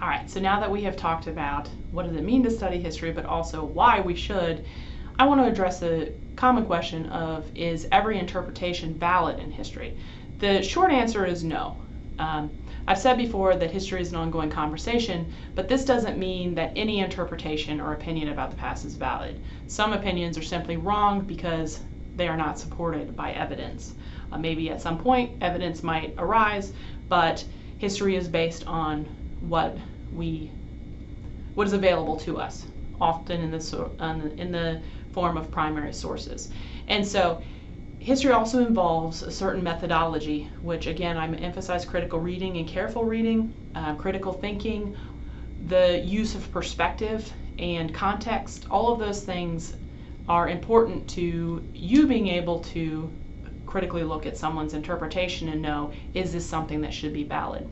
All right, so now that we have talked about what does it mean to study history, but also why we should, I want to address the common question of, is every interpretation valid in history? The short answer is no. I've said before that history is an ongoing conversation, but this doesn't mean that any interpretation or opinion about the past is valid. Some opinions are simply wrong because they are not supported by evidence. Maybe at some point evidence might arise, but history is based on what is available to us, often in the form of primary sources. And so history also involves a certain methodology, which again, I emphasize critical reading and careful reading, critical thinking, the use of perspective and context. All of those things are important to you being able to critically look at someone's interpretation and know, is this something that should be valid,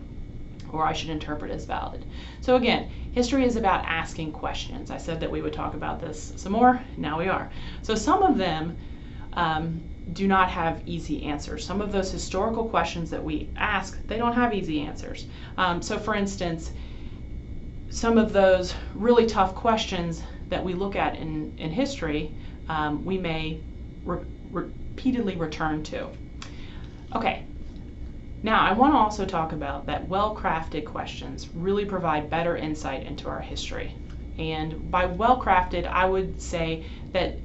or I should interpret as valid. So again, history is about asking questions. I said that we would talk about this some more, now we are. So some of them do not have easy answers. Some of those historical questions that we ask, they don't have easy answers. So for instance, some of those really tough questions that we look at in history, we may repeatedly return to. Okay, now I want to also talk about that well-crafted questions really provide better insight into our history. And by well-crafted, I would say that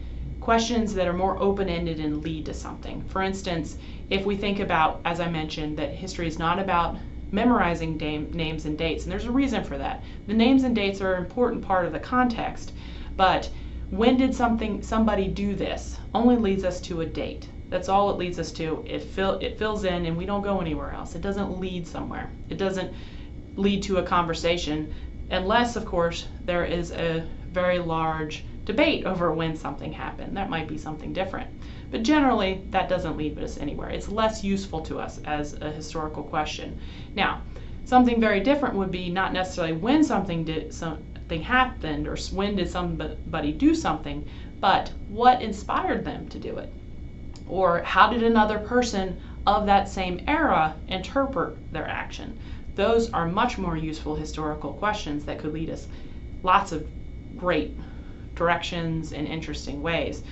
questions that are more open-ended and lead to something. For instance, if we think about, as I mentioned, that history is not about memorizing names and dates, and there's a reason for that. The names and dates are an important part of the context, but when did somebody do this only leads us to a date. That's all it leads us to. It fills in and we don't go anywhere else. It doesn't lead somewhere. It doesn't lead to a conversation unless, of course, there is a very large debate over when something happened. That might be something different. But generally, that doesn't lead us anywhere. It's less useful to us as a historical question. Now, something very different would be not necessarily when something happened or when did somebody do something, but what inspired them to do it. Or how did another person of that same era interpret their action? Those are much more useful historical questions that could lead us lots of great directions and interesting ways.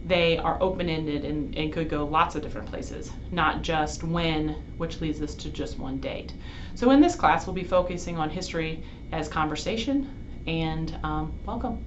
They are open-ended and could go lots of different places, not just when, which leads us to just one date. So in this class, we'll be focusing on history as conversation, and welcome.